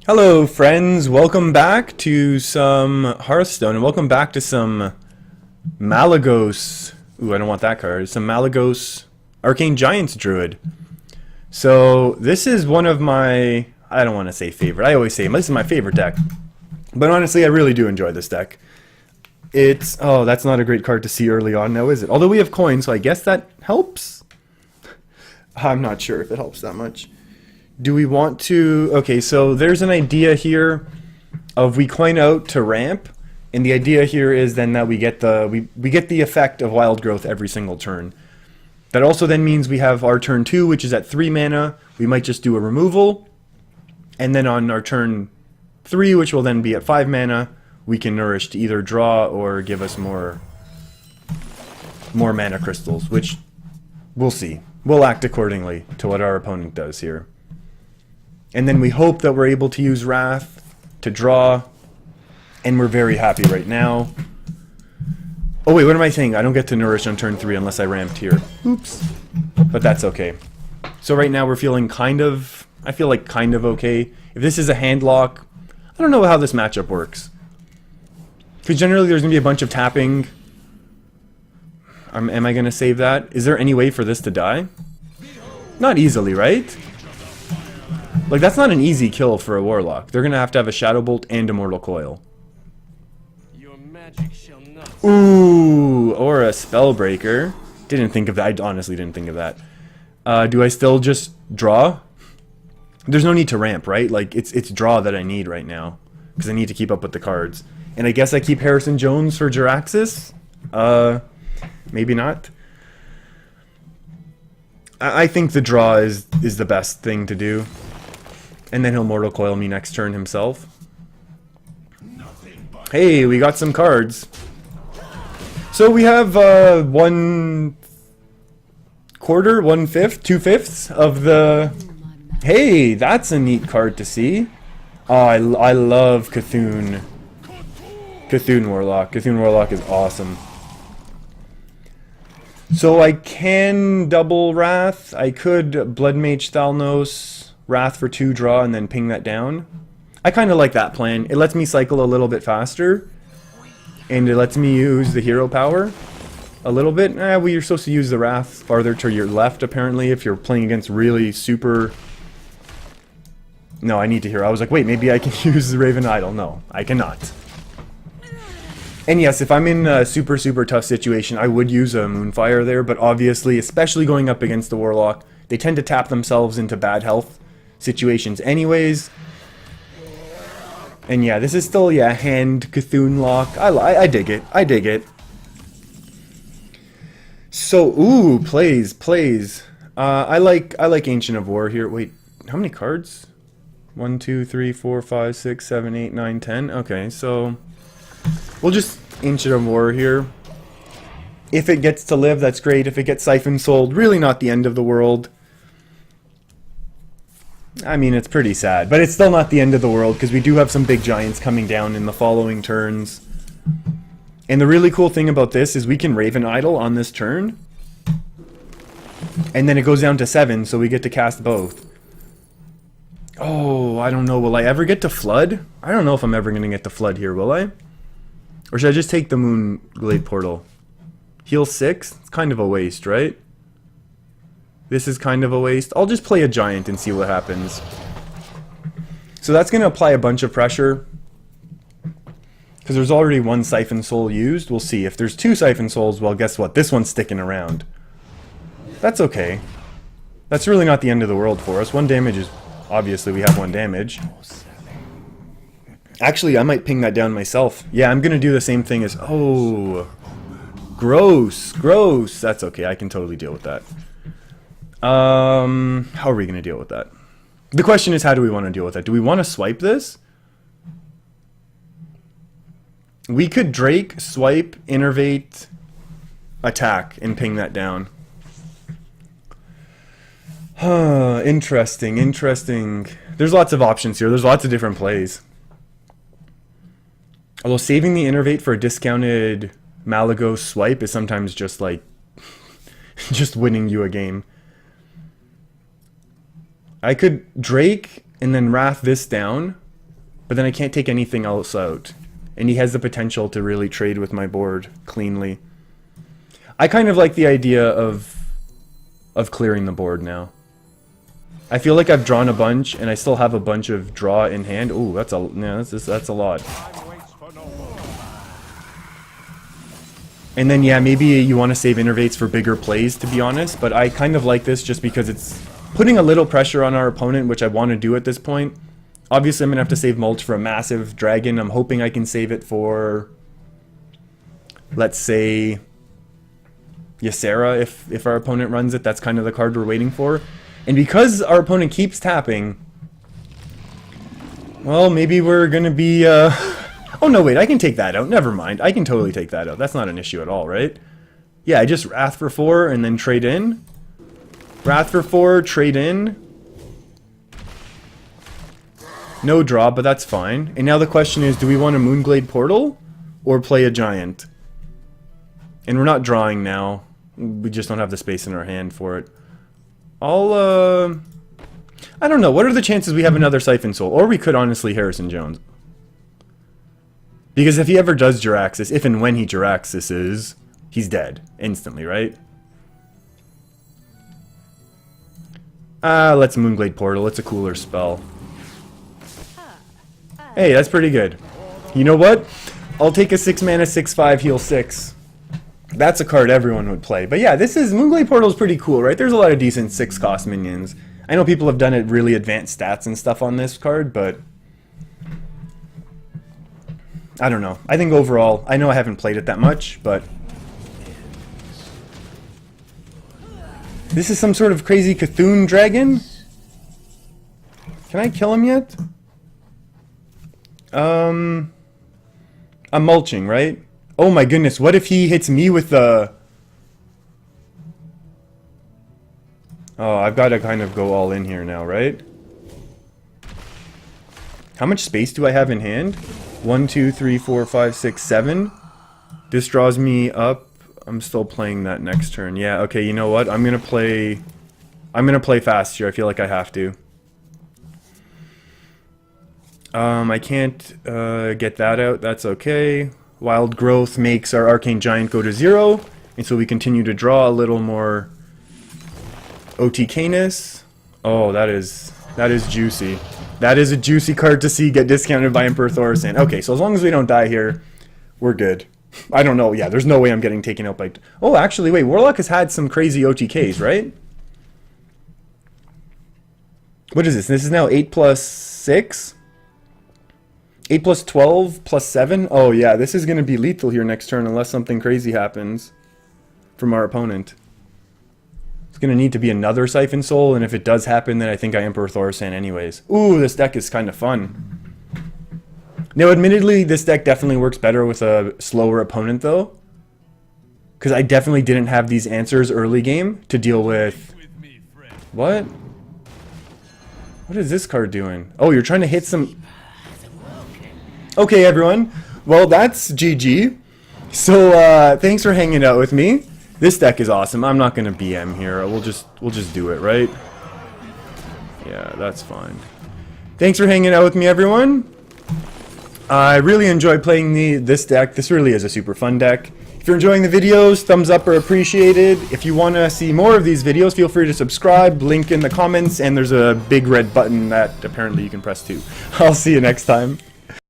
Hello friends, welcome back to some Hearthstone and welcome back to some Malygos. Ooh, I don't want that card. Some Malygos Arcane Giants Druid. So this is one of my, I don't want to say favorite, I always say this is my favorite deck. But honestly, I really do enjoy this deck. It's, oh, that's not a great card to see early on now, is it? Although we have coins, so I guess that helps? I'm not sure if it helps that much. Do we want to... Okay, so there's an idea here of we coin out to ramp, and the idea here is then that we get the we get the effect of wild growth every single turn. That also then means we have our turn 2, which is at 3 mana. We might just do a removal, and then on our turn 3, which will then be at 5 mana, we can nourish to either draw or give us more mana crystals, which we'll see. We'll act accordingly to what our opponent does here. And then we hope that we're able to use Wrath to draw. And we're very happy right now. Oh wait, what am I saying? I don't get to nourish on turn 3 unless I ramped here. Oops. But that's okay. So right now we're feeling kind of... I feel like kind of okay. If this is a hand lock, I don't know how this matchup works. Because generally there's going to be a bunch of tapping. Am I going to save that? Is there any way for this to die? Not easily, right? Like, that's not an easy kill for a Warlock. They're gonna have to have a Shadow Bolt and Immortal Coil. Your magic shall not... Ooh, or a Spellbreaker. Didn't think of that. I honestly didn't think of that. Do I still just draw? There's no need to ramp, right? Like, it's draw that I need right now. Because I need to keep up with the cards. And I guess I keep Harrison Jones for Jiraxis? Maybe not. I think the draw is the best thing to do. And then he'll Mortal Coil me next turn himself. Hey, we got some cards. So we have 1/4, 1/5, 2/5 of the... Hey, that's a neat card to see. Oh, I love Cthulhu. Cthulhu Warlock. Cthulhu Warlock is awesome. So I can double Wrath. I could Blood Mage Thalnos, Wrath for 2 draw, and then ping that down. I kind of like that plan. It lets me cycle a little bit faster. And it lets me use the hero power a little bit. Well, you're supposed to use the Wrath farther to your left, apparently, if you're playing against really super... No, I need to hear. I was like, wait, maybe I can use the Raven Idol. No, I cannot. And yes, if I'm in a super tough situation, I would use a Moonfire there, but obviously, especially going up against the Warlock, they tend to tap themselves into bad health situations anyways. And yeah, this is still, yeah, hand Cthulhu lock. I dig it. I dig it. So, ooh, plays. I like Ancient of War here. Wait, how many cards? 1, 2, 3, 4, 5, 6, 7, 8, 9, 10. Okay, so... We'll just Ancient of War here. If it gets to live, that's great. If it gets Siphon Souled, really not the end of the world. I mean, it's pretty sad, but it's still not the end of the world, because we do have some big giants coming down in the following turns. And the really cool thing about this is we can Raven Idol on this turn. And then it goes down to 7, so we get to cast both. Oh, I don't know. Will I ever get to Flood? I don't know if I'm ever going to get to Flood here, will I? Or should I just take the Moonglade Portal? Heal 6? It's kind of a waste, right? This is kind of a waste. I'll just play a giant and see what happens. So that's going to apply a bunch of pressure. Because there's already 1 Siphon Soul used. We'll see. If there's 2 Siphon Souls, well, guess what? This one's sticking around. That's okay. That's really not the end of the world for us. 1 damage is... Obviously, we have 1 damage. Actually, I might ping that down myself. Yeah, I'm going to do the same thing as... Oh. Gross. That's okay. I can totally deal with that. How are we going to deal with that? The question is, how do we want to deal with that? Do we want to swipe this? We could Drake, swipe, innervate, attack, and ping that down. Interesting. There's lots of options here. There's lots of different plays. Although saving the innervate for a discounted Malygos swipe is sometimes just like just winning you a game. I could Drake and then Wrath this down, but then I can't take anything else out. And he has the potential to really trade with my board cleanly. I kind of like the idea of clearing the board now. I feel like I've drawn a bunch, and I still have a bunch of draw in hand. Ooh, that's a that's a lot. And then yeah, maybe you want to save innervates for bigger plays, to be honest. But I kind of like this just because it's putting a little pressure on our opponent, which I want to do at this point. Obviously, I'm gonna have to save mulch for a massive dragon. I'm hoping I can save it for, let's say, Ysera, if our opponent runs it. That's kind of the card we're waiting for. And because our opponent keeps tapping, well, maybe we're gonna be, oh no, wait, I can take that out. Never mind. I can totally take that out. That's not an issue at all, right? Yeah, I just Wrath for 4 and then trade in. Wrath for 4, trade in. No draw, but that's fine. And now the question is, do we want a Moonglade Portal or play a Giant? And we're not drawing now. We just don't have the space in our hand for it. I don't know. What are the chances we have another Siphon Soul? Or we could honestly Harrison Jones. Because if he ever does Jiraxis, if and when he Jiraxis, he's dead. Instantly, right? Let's Moonglade Portal. It's a cooler spell. Hey, that's pretty good. You know what? I'll take a 6 mana, 6/5, heal 6. That's a card everyone would play. But yeah, this is Moonglade Portal is pretty cool, right? There's a lot of decent 6-cost minions. I know people have done it really advanced stats and stuff on this card, but I don't know. I think overall, I know I haven't played it that much, but this is some sort of crazy Cthulhu dragon? Can I kill him yet? I'm mulching, right? Oh my goodness, what if he hits me with the... Oh, I've got to kind of go all in here now, right? How much space do I have in hand? 1, 2, 3, 4, 5, 6, 7. This draws me up. I'm still playing that next turn. Yeah, okay, you know what? I'm gonna play fast here. I feel like I have to. I can't get that out. That's okay. Wild Growth makes our Arcane Giant go to 0, and so we continue to draw a little more OTK-ness. Oh, that is juicy. That is a juicy card to see get discounted by Emperor Thaurissan. Okay, so as long as we don't die here, we're good. I don't know. Yeah, there's no way I'm getting taken out by... Oh, actually, wait. Warlock has had some crazy OTKs, right? What is this? This is now 8 plus 6? 8 plus 12 plus 7? Oh, yeah. This is going to be lethal here next turn unless something crazy happens from our opponent. It's going to need to be another Siphon Soul, and if it does happen, then I think I Emperor Thaurissan anyways. Ooh, this deck is kind of fun. Now, admittedly, this deck definitely works better with a slower opponent, though. Because I definitely didn't have these answers early game to deal with... What? What is this card doing? Oh, you're trying to hit some... Okay, everyone. Well, that's GG. So, thanks for hanging out with me. This deck is awesome. I'm not going to BM here. We'll just do it, right? Yeah, that's fine. Thanks for hanging out with me, everyone. I really enjoy playing this deck. This really is a super fun deck. If you're enjoying the videos, thumbs up are appreciated. If you want to see more of these videos, feel free to subscribe. Link in the comments, and there's a big red button that apparently you can press too. I'll see you next time.